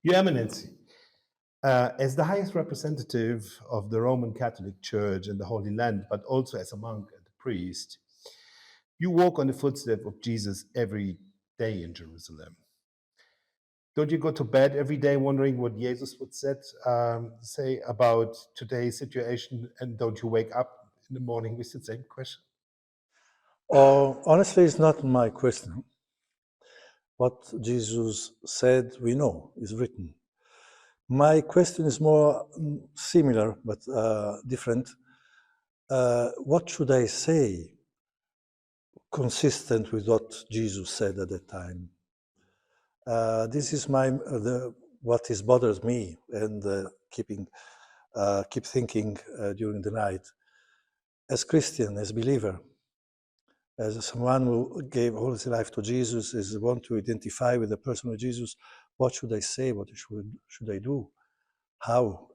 Your Eminency, as the highest representative of the Roman Catholic Church in the Holy Land, but also as a monk and a priest, you walk on the footsteps of Jesus every day in Jerusalem. Don't you go to bed every day wondering what Jesus would say about today's situation? And don't you wake up in the morning with the same question? Honestly, it's not my question. What Jesus said, we know, is written. My question is more similar, but different. What should I say consistent with what Jesus said at that time? This is what is bothers me and keep thinking during the night. As Christian, as believer, as someone who gave all his life to Jesus, is want to identify with the person of Jesus, what should I say? What should I do? How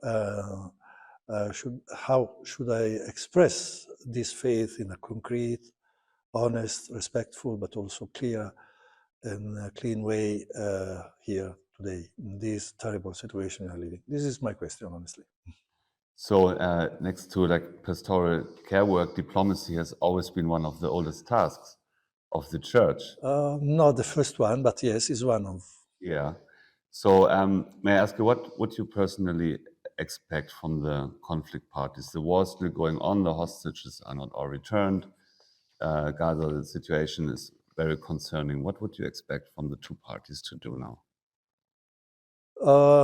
should I express this faith in a concrete, honest, respectful, but also clear and clean way here today in this terrible situation we are living? This is my question, honestly. So next to like pastoral care work, diplomacy has always been one of the oldest tasks of the church. Not the first one, but yes, is one of. Yeah. So may I ask you, what would you personally expect from the conflict parties? The war is still going on, the hostages are not all returned. Gaza, the situation is very concerning. What would you expect from the two parties to do now?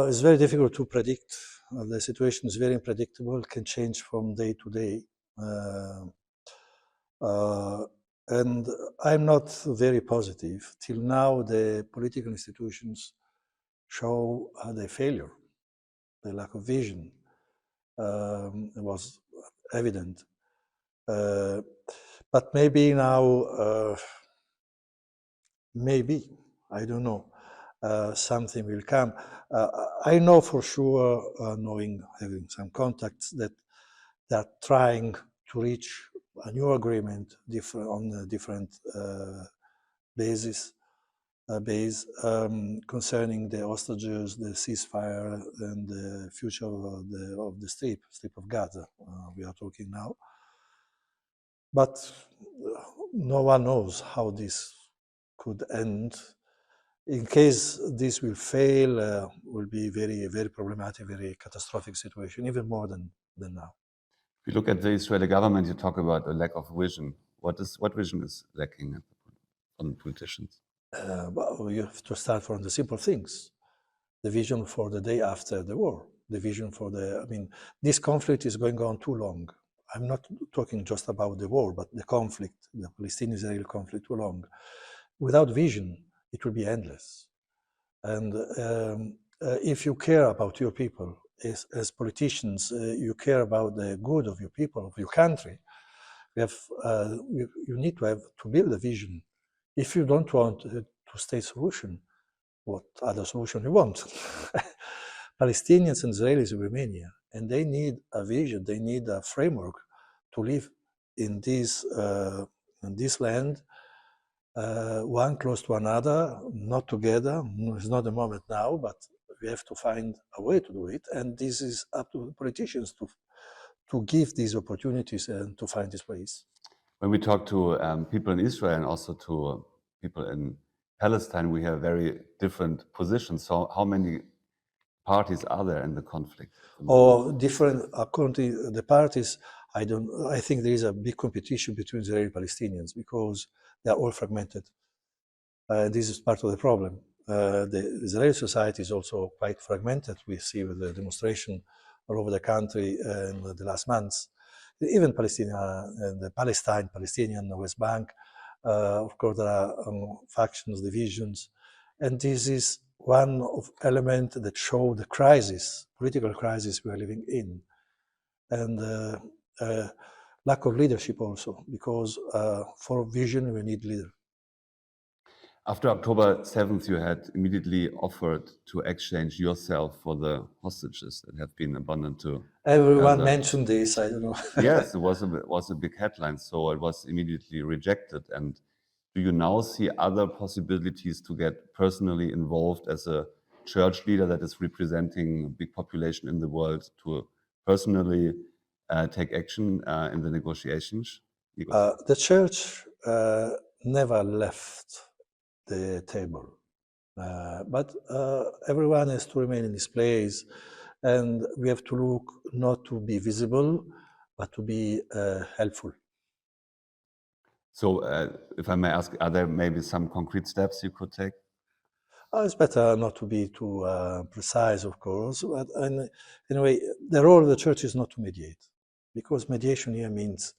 It's very difficult to predict. The situation is very unpredictable, can change from day to day. And I'm not very positive. Till now, the political institutions show their failure, the lack of vision. It was evident. But maybe now, maybe, I don't know, something will come. I know for sure, having some contacts, that they're trying to reach a new agreement on a different base concerning the hostages, the ceasefire, and the future of the strip of Gaza. We are talking now. But no one knows how this could end. In case this will fail, will be very, very problematic, very catastrophic situation, even more than now. If you look at the Israeli government, you talk about a lack of vision. What vision is lacking from politicians? Well, you have to start from the simple things. The vision for the day after the war. The vision for this conflict is going on too long. I'm not talking just about the war, but the conflict, the Palestinian-Israeli conflict, too long. Without vision, it will be endless. And if you care about your people, as politicians, you care about the good of your people, of your country, you need to build a vision. If you don't want a two-state solution, what other solution you want? Palestinians and Israelis will remain here, and they need a vision, they need a framework to live in this land, one close to another, not together. It's not the moment now, but we have to find a way to do it, and this is up to the politicians to give these opportunities and to find these ways. When we talk to people in Israel and also to people in Palestine, we have very different positions. So how many parties are there in the conflict? Or different, according to the parties, I think there is a big competition between Israeli and Palestinians because they are all fragmented. This is part of the problem. The Israeli society is also quite fragmented. We see with the demonstration all over the country in the last months. Even the Palestinian, the West Bank, of course, there are factions, divisions, and this is one of element that show the political crisis we are living in, and lack of leadership also, because for vision we need leader. After October 7th, you had immediately offered to exchange yourself for the hostages that have been abandoned to Everyone Gaza. mentioned this, I don't know. Yes, it was a big headline, so it was immediately rejected. And do you now see other possibilities to get personally involved as a church leader that is representing a big population in the world to personally take action in the negotiations? The church never left the table, but everyone has to remain in his place, and we have to look not to be visible, but to be helpful. So, if I may ask, are there maybe some concrete steps you could take? It's better not to be too precise, of course, but anyway, the role of the church is not to mediate, because mediation here means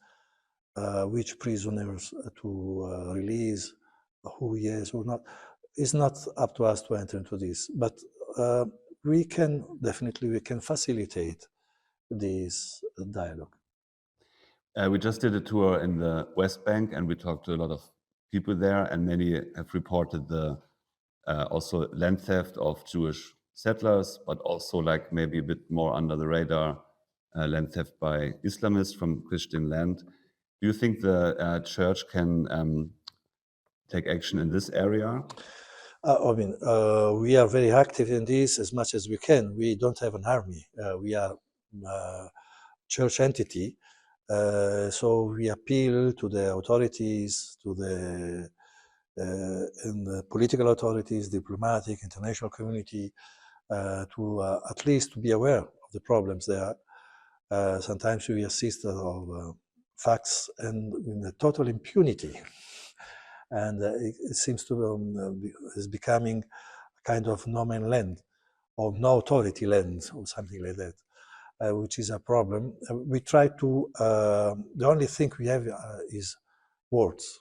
which prisoners to release, who yes or not. It's not up to us to enter into this, but we can facilitate this dialogue. We just did a tour in the West Bank, and we talked to a lot of people there, and many have reported the also land theft of Jewish settlers, but also like maybe a bit more under the radar land theft by Islamists from Christian land. Do you think the church can take action in this area? I mean, we are very active in this as much as we can. We don't have an army. We are a church entity. So we appeal to the authorities, to the and the political authorities, diplomatic, international community, to at least to be aware of the problems there. Sometimes we assist of facts and in a total impunity. And it seems to is becoming a kind of no man land or no authority land or something like that, which is a problem. We try to, the only thing we have is words.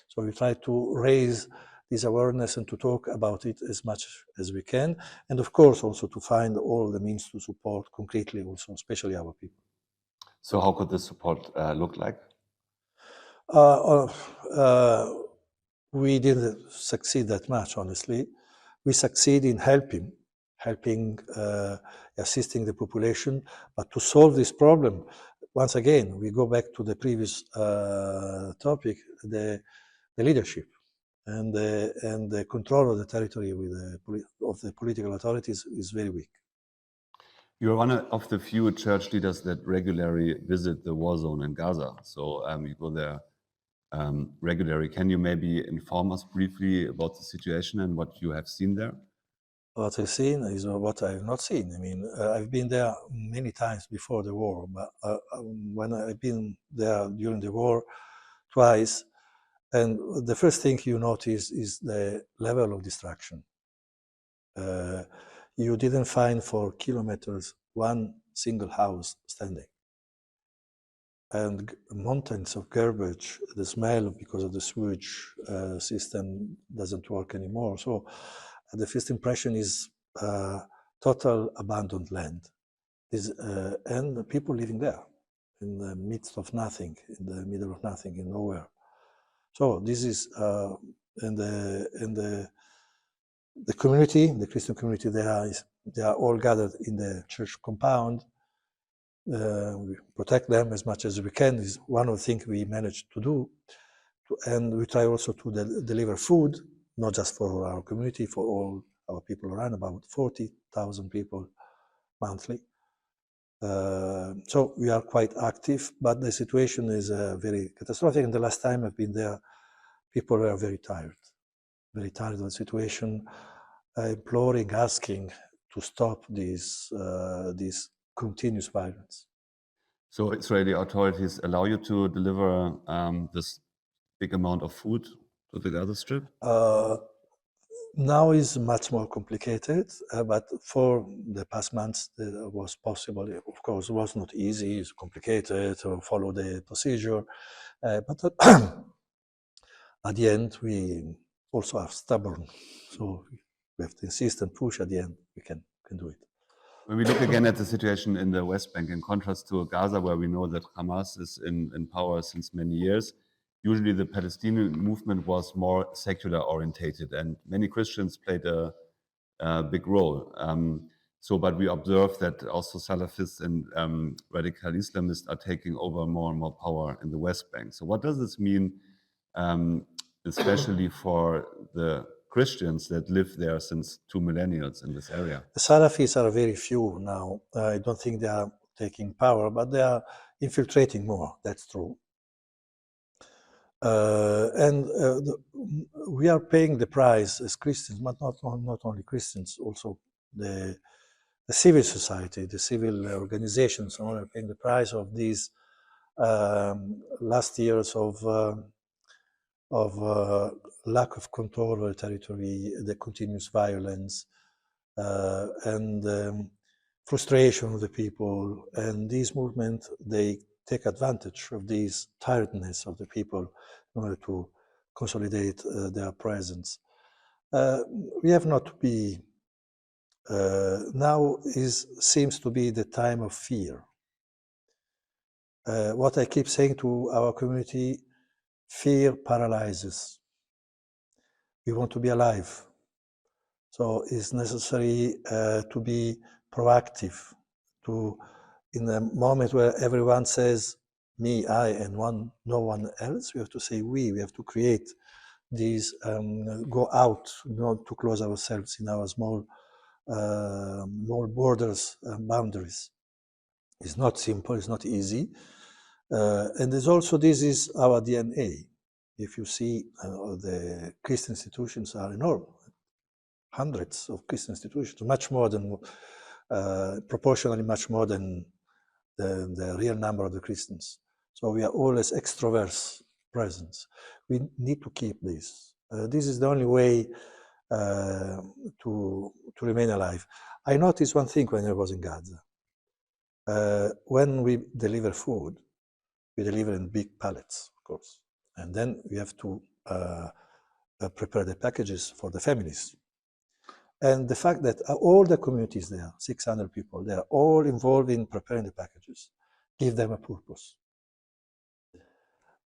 So we try to raise this awareness and to talk about it as much as we can. And of course, also to find all the means to support concretely also, especially our people. So how could this support look like? We didn't succeed that much, honestly. We succeed in helping, assisting the population, but to solve this problem, once again, we go back to the previous topic, the leadership and the control of the territory with of the political authorities is very weak. You're one of the few church leaders that regularly visit the war zone in Gaza. So you go there regularly. Can you maybe inform us briefly about the situation and what you have seen there? What I've seen is what I've not seen. I mean, I've been there many times before the war, but when I've been there during the war twice, and the first thing you notice is the level of destruction. You didn't find for kilometers one single house standing. And mountains of garbage, the smell because of the sewage system doesn't work anymore. So the first impression is total abandoned land. And the people living there in the midst of nothing, in the middle of nothing, in nowhere. So this is, and the community, the Christian community, they are all gathered in the church compound. We protect them as much as we can is one of the things we manage to do. And we try also to deliver food, not just for our community, for all our people around, about 40,000 people monthly. So we are quite active, but the situation is very catastrophic. And the last time I've been there, people were very tired of the situation, imploring, asking to stop this continuous violence. So Israeli authorities allow you to deliver this big amount of food to the Gaza Strip? Now is much more complicated, but for the past months it was possible. Of course, it was not easy, it's complicated to follow the procedure, but at the end we also are stubborn, so we have to insist and push. At the end we can do it. When we look again at the situation in the West Bank, in contrast to Gaza, where we know that Hamas is in power since many years, usually the Palestinian movement was more secular orientated, and many Christians played a big role. But we observe that also Salafists and radical Islamists are taking over more and more power in the West Bank. So what does this mean, especially for the Christians that live there since 2 millennia in this area. The Salafis are very few now. I don't think they are taking power, but they are infiltrating more. That's true. We are paying the price as Christians, but not only Christians, also the civil society, the civil organizations are paying the price of these last years of lack of control over the territory, the continuous violence, and frustration of the people. And these movements, they take advantage of this tiredness of the people in order to consolidate their presence. We have not to be, now seems to be the time of fear. What I keep saying to our community, fear paralyzes. We want to be alive. So it's necessary to be proactive, in a moment where everyone says me, I, and no one else, we have to say we have to create these, go out, not to close ourselves in our small borders and boundaries. It's not simple, it's not easy. And there's also, this is our DNA. If you see, the Christian institutions are enormous. Hundreds of Christian institutions, much more than, proportionally much more than the real number of the Christians. So we are always extroverts presence. We need to keep this. This is the only way to remain alive. I noticed one thing when I was in Gaza. When we deliver food, we deliver in big pallets, of course. And then we have to prepare the packages for the families. And the fact that all the communities there, 600 people, they are all involved in preparing the packages, give them a purpose.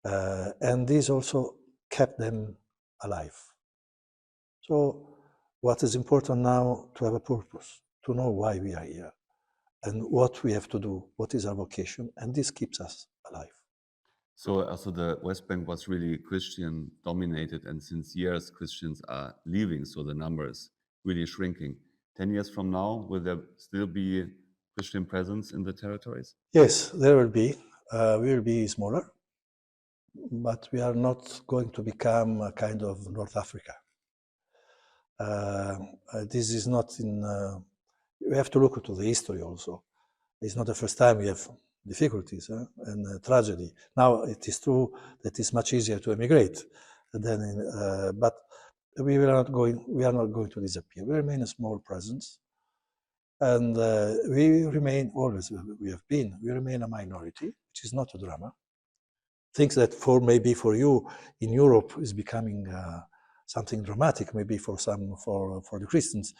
And this also kept them alive. So what is important now, to have a purpose, to know why we are here, and what we have to do, what is our vocation, and this keeps us alive. So also the West Bank was really Christian dominated, and since years Christians are leaving, so the number is really shrinking. 10 years from now, will there still be Christian presence in the territories? Yes, there will be. We will be smaller, but we are not going to become a kind of North Africa. This is not in, we have to look to the history also. It's not the first time we have difficulties and tragedy. Now it is true that it's much easier to emigrate than but we are not going to disappear. We remain a small presence, and we remain always, we remain a minority, which is not a drama. Things that maybe for you in Europe is becoming something dramatic, maybe for the Christians,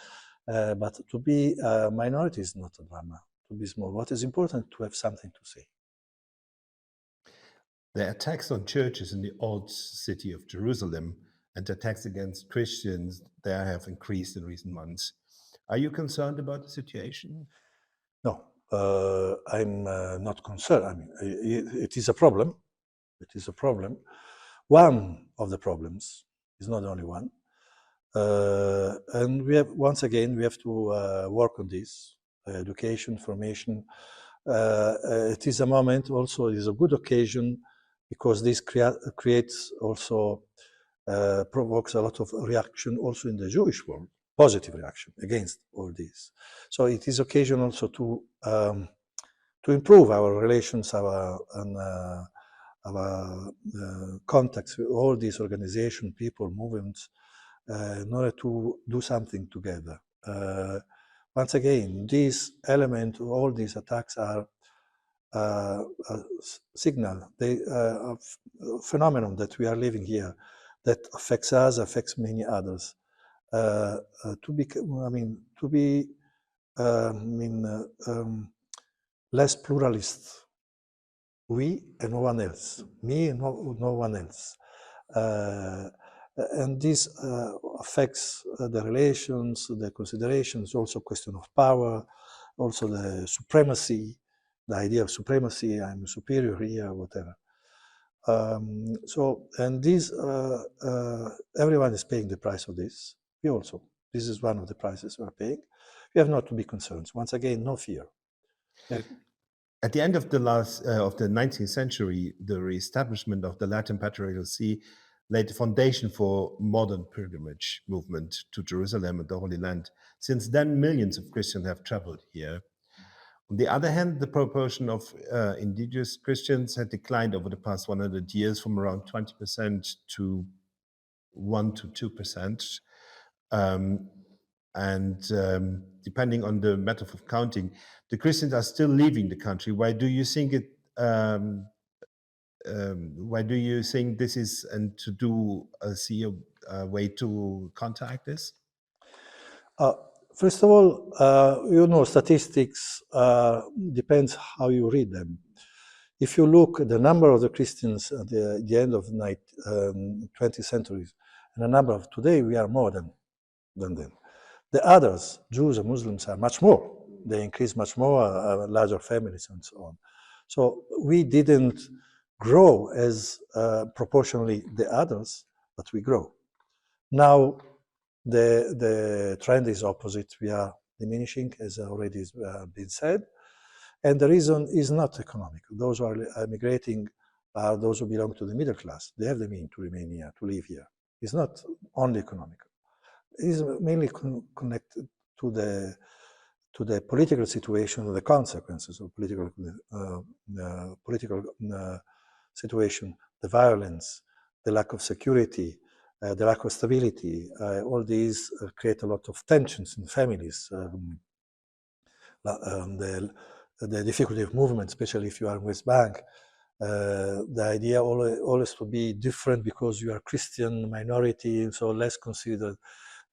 but to be a minority is not a drama. To be small, what is important, to have something to say. The attacks on churches in the old city of Jerusalem and attacks against Christians there have increased in recent months. Are you concerned about the situation? No, I'm not concerned. I mean, it is a problem. It is a problem. One of the problems is not the only one. And we have to work on this. Education, formation. It is a moment also, it is a good occasion, because this creates also, provokes a lot of reaction also in the Jewish world, positive reaction against all this. So it is occasion also to improve our relations, our contacts with all these organizations, people, movements, in order to do something together. Once again, this element, all these attacks are a signal, a phenomenon that we are living here, that affects us, affects many others. To be less pluralist. We and no one else. Me and no one else. And this affects the relations, the considerations, also question of power, also the supremacy, the idea of supremacy, I'm superior here, whatever. And this, everyone is paying the price of this. We also. This is one of the prices we're paying. We have not to be concerned. Once again, no fear. At the end of the 19th century, the reestablishment of the Latin Patriarchal See laid the foundation for modern pilgrimage movement to Jerusalem and the Holy Land. Since then, millions of Christians have traveled here. On the other hand, the proportion of indigenous Christians had declined over the past 100 years from around 20% to 1 to 2%. Depending on the method of counting, the Christians are still leaving the country. Why do you think it? Why do you think this is, and to do see a way to counteract this? First of all, statistics depends how you read them. If you look at the number of the Christians at the end of the 20th century and the number of today, we are more than them. The others, Jews and Muslims, are much more. They increase much more, larger families and so on. So we didn't grow as proportionally the others, but we grow. Now the trend is opposite. We are diminishing, as already been said. And the reason is not economic. Those who are migrating are those who belong to the middle class. They have the means to remain here, to live here. It's not only economic. It is mainly connected to the political situation, the consequences of political situation, the violence, the lack of security, the lack of stability. All these create a lot of tensions in families. The difficulty of movement, especially if you are in West Bank, the idea always to be different because you are Christian minority, so less considered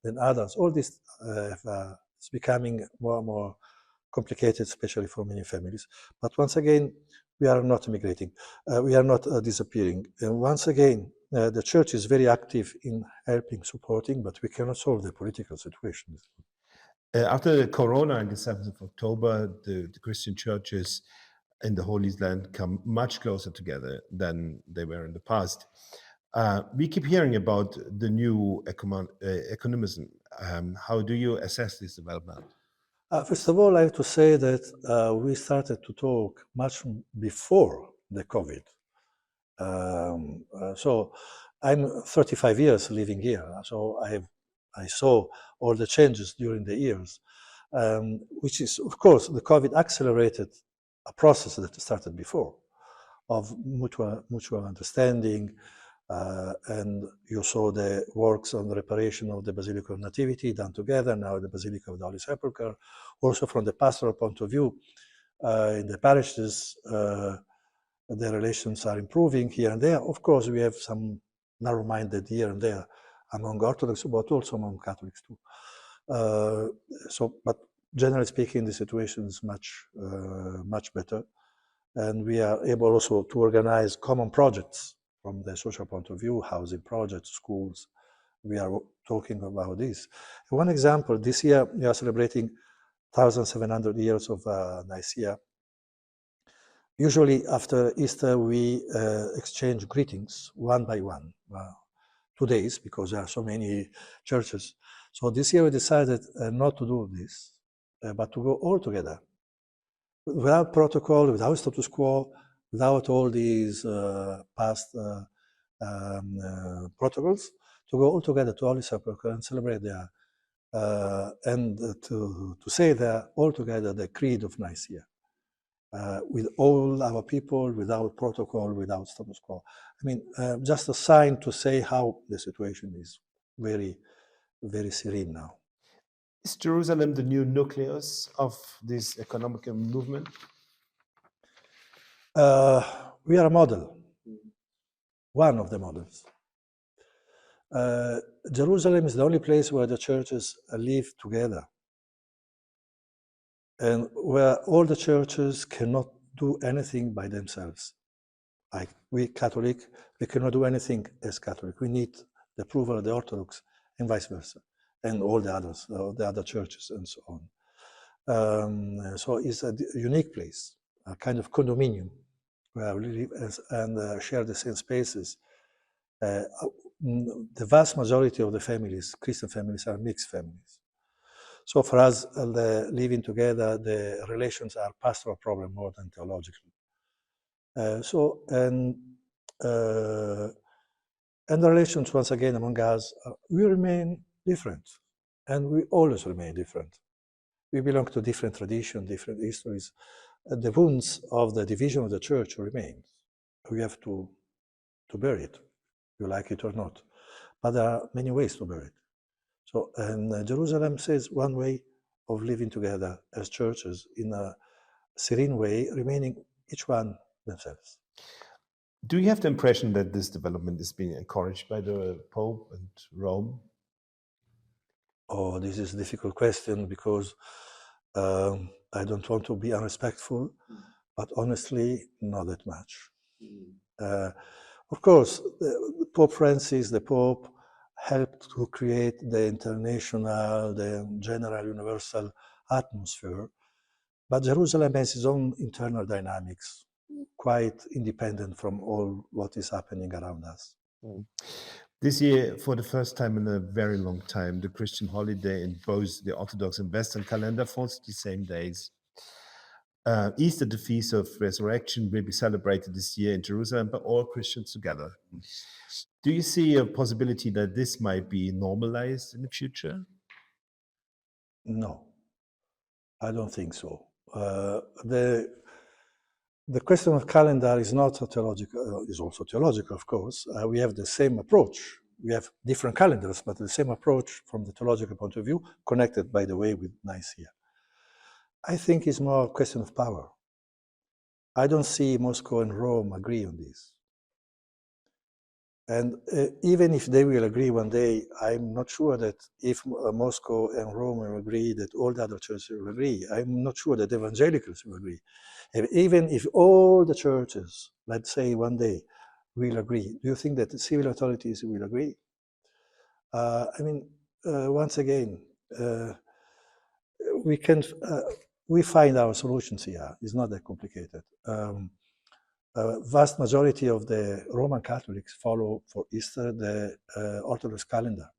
than others. All this is becoming more and more complicated, especially for many families. But once again, we are not migrating. We are not disappearing. And once again, the church is very active in helping, supporting, but we cannot solve the political situation. After the Corona on the 7th of October, the Christian churches in the Holy Land come much closer together than they were in the past. We keep hearing about the new economism. How do you assess this development? First of all, I have to say that we started to talk much before the COVID. So I'm 35 years living here, so I saw all the changes during the years, which is, of course, the COVID accelerated a process that started before of mutual understanding, and you saw the works on the reparation of the Basilica of Nativity done together, now the Basilica of the Holy Sepulchre. Also from the pastoral point of view, in the parishes, the relations are improving here and there. Of course, we have some narrow-minded here and there among Orthodox, but also among Catholics too. But generally speaking, the situation is much better. And we are able also to organize common projects from the social point of view, housing projects, schools. We are talking about this. One example, this year we are celebrating 1,700 years of Nicaea. Usually after Easter, we exchange greetings one by one, 2 days, because there are so many churches. So this year we decided not to do this, but to go all together, without protocol, without status quo, without all these past protocols, to go all together to Holy Sepulchre and celebrate there, and to say there all together the Creed of Nicaea. With all our people, without protocol, without status quo. I mean, just a sign to say how the situation is very, very serene now. Is Jerusalem the new nucleus of this economic movement? We are a model, one of the models. Jerusalem is the only place where the churches live together, and where all the churches cannot do anything by themselves. Like we Catholic, we cannot do anything as Catholic. We need the approval of the Orthodox and vice versa, and all the others, the other churches and so on. So it's a unique place, a kind of condominium where we live and share the same spaces. the vast majority of the families, Christian families, are mixed families. So for us, the living together, the relations are pastoral problem more than theological. And the relations, once again, among us, we remain different, and we always remain different. We belong to different traditions, different histories. The wounds of the division of the church remain. We have to bear it, you like it or not. But there are many ways to bear it. So, and Jerusalem says one way of living together as churches in a serene way, remaining each one themselves. Do you have the impression that this development is being encouraged by the Pope and Rome? Oh, this is a difficult question because I don't want to be unrespectful, but honestly, not that much. Of course, Pope Francis, the Pope, helped to create the international, the general, universal atmosphere, but Jerusalem has its own internal dynamics, quite independent from all what is happening around us. This year, for the first time in a very long time, the Christian holiday in both the Orthodox and Western calendar falls the same days. Easter, the Feast of Resurrection, will be celebrated this year in Jerusalem by all Christians together. Do you see a possibility that this might be normalized in the future? No, I don't think so. The question of calendar is not a theological, is also theological, of course. We have the same approach. We have different calendars, but the same approach from the theological point of view, connected, by the way, with Nicaea. I think it's more a question of power. I don't see Moscow and Rome agree on this. And even if they will agree one day, I'm not sure that if Moscow and Rome will agree, that all the other churches will agree. I'm not sure that evangelicals will agree. And even if all the churches, let's say one day, will agree, do you think that the civil authorities will agree? Once again, we find our solutions here. It's not that complicated. Vast majority of the Roman Catholics follow for Easter the Orthodox calendar.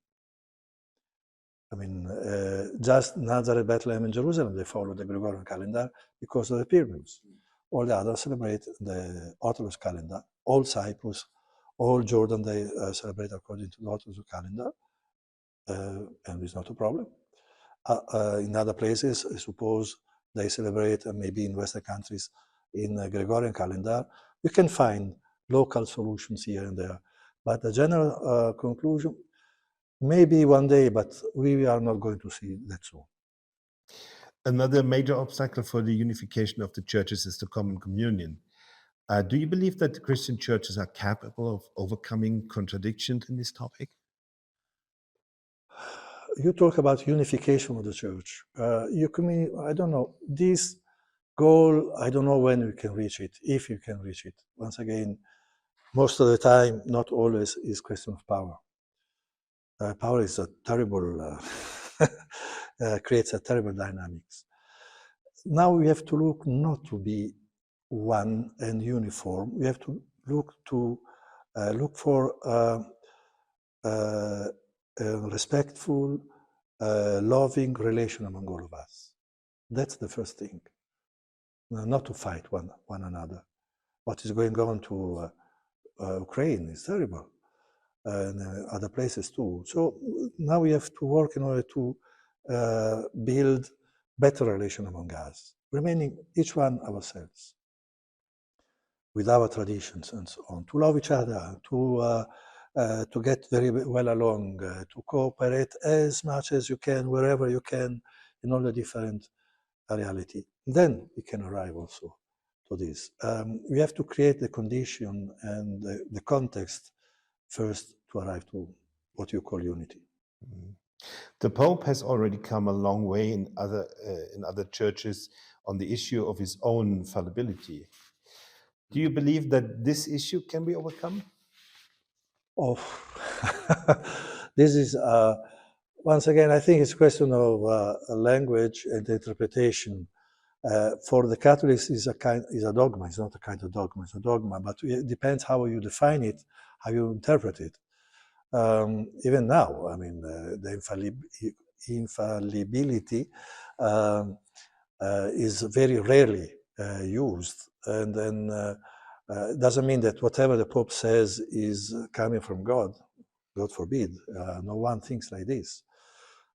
Just Nazareth, Bethlehem, and Jerusalem, they follow the Gregorian calendar because of the pilgrims. All the others celebrate the Orthodox calendar. All Cyprus, all Jordan, they celebrate according to the Orthodox calendar, and it's not a problem. In other places, I suppose they celebrate, maybe in Western countries, in the Gregorian calendar. We can find local solutions here and there. But the general conclusion, maybe one day, but we are not going to see that soon. Another major obstacle for the unification of the churches is the common communion. Do you believe that the Christian churches are capable of overcoming contradictions in this topic? You talk about unification of the church. I don't know, this goal, I don't know when we can reach it, if you can reach it. Once again, most of the time, not always, is question of power. Power is a terrible, creates a terrible dynamics. Now we have to look not to be one and uniform. We have to look for a respectful, loving relation among all of us. That's the first thing. Not to fight one another. What is going on to Ukraine is terrible, and other places too. So now we have to work in order to build better relation among us, remaining each one ourselves, with our traditions and so on, to love each other, to get very well along, to cooperate as much as you can, wherever you can, in all the different reality. Then we can arrive also to this. We have to create the condition and the context first to arrive to what you call unity. The Pope has already come a long way in other churches on the issue of his own fallibility. Do you believe that this issue can be overcome? Oh, this is once again, I think it's a question of language and interpretation. For the Catholics, is a dogma. It's not a kind of dogma. It's a dogma, but it depends how you define it, how you interpret it. Even now, I mean, the infallibility is very rarely used, and then it doesn't mean that whatever the Pope says is coming from God. God forbid. No one thinks like this.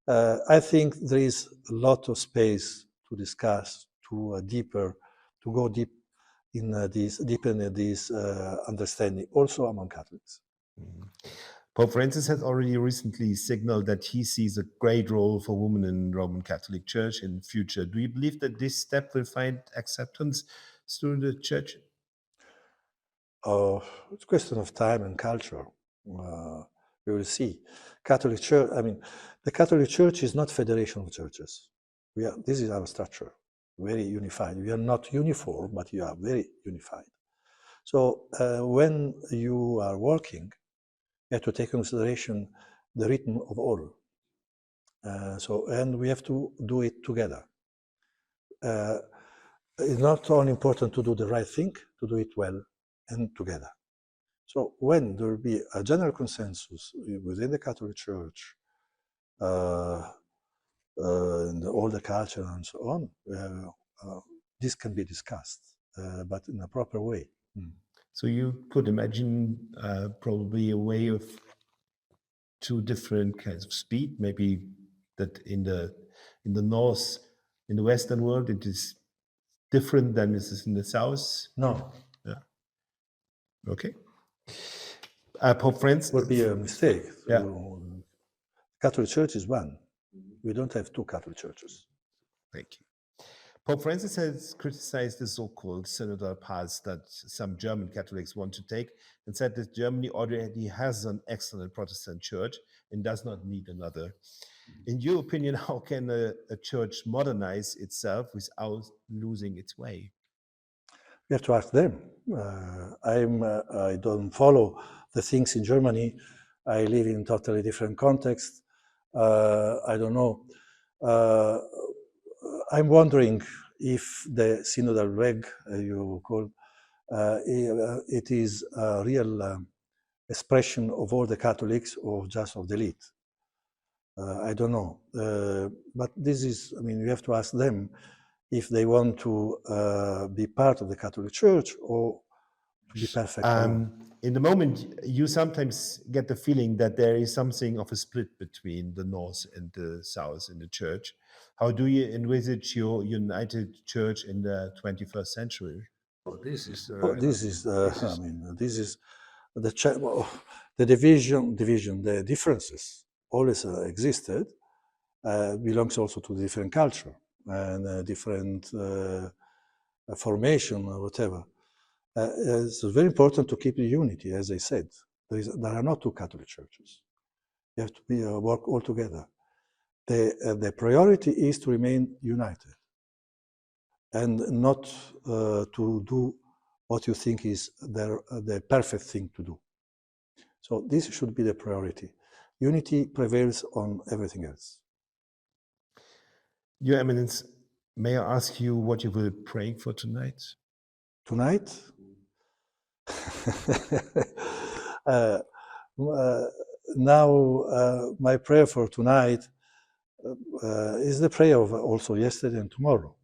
I think there is a lot of space to discuss, to go deep in deepen this understanding, also among Catholics. Mhm. Pope Francis has already recently signaled that he sees a great role for women in Roman Catholic Church in future. Do you believe that this step will find acceptance through the Church? It's a question of time and culture. We will see. Catholic Church, I mean, the Catholic Church is not federation of churches. This is our structure, very unified. We are not uniform, but we are very unified. So when you are working, you have to take into consideration the rhythm of all. And we have to do it together. It's not only important to do the right thing, to do it well and together. So when there will be a general consensus within the Catholic Church, and all the culture and so on, this can be discussed, but in a proper way. So you could imagine probably a way of two different kinds of speed, maybe that in the north, in the Western world, it is different than it is in the south. No. Yeah. Okay. Pope Francis Would be a mistake. Yeah. Catholic Church is one. We don't have two Catholic churches. Thank you. Pope Francis has criticized the so-called synodal path that some German Catholics want to take and said that Germany already has an excellent Protestant church and does not need another. In your opinion, how can a church modernize itself without losing its way? You have to ask them. I don't follow the things in Germany. I live in totally different context. I don't know. I'm wondering if the synodal reg, you call, it is a real expression of all the Catholics or just of the elite. I don't know. But this is, I mean, you have to ask them if they want to be part of the Catholic Church or to be perfect. In the moment, you sometimes get the feeling that there is something of a split between the North and the South in the Church. How do you envisage your united Church in the 21st century? This is the division, the differences always existed, belongs also to different culture and different formation or whatever. It's very important to keep the unity, as I said. There are not two Catholic churches. You have to work all together. The priority is to remain united and not to do what you think is the perfect thing to do. So this should be the priority. Unity prevails on everything else. Your Eminence, may I ask you what you will be praying for tonight? Tonight? Now, my prayer for tonight is the prayer of also yesterday and tomorrow.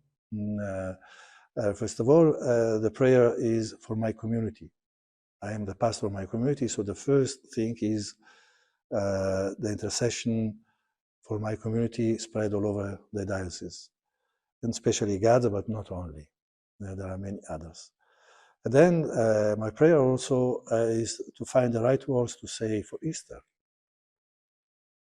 First of all, the prayer is for my community. I am the pastor of my community, so the first thing is the intercession for my community spread all over the diocese, and especially Gaza, but not only. There are many others. And then my prayer also is to find the right words to say for Easter,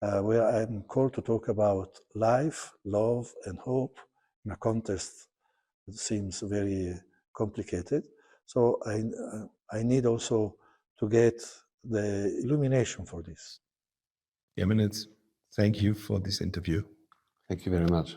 where I'm called to talk about life, love, and hope in a context that seems very complicated. So I need also to get the illumination for this. Eminence, thank you for this interview. Thank you very much.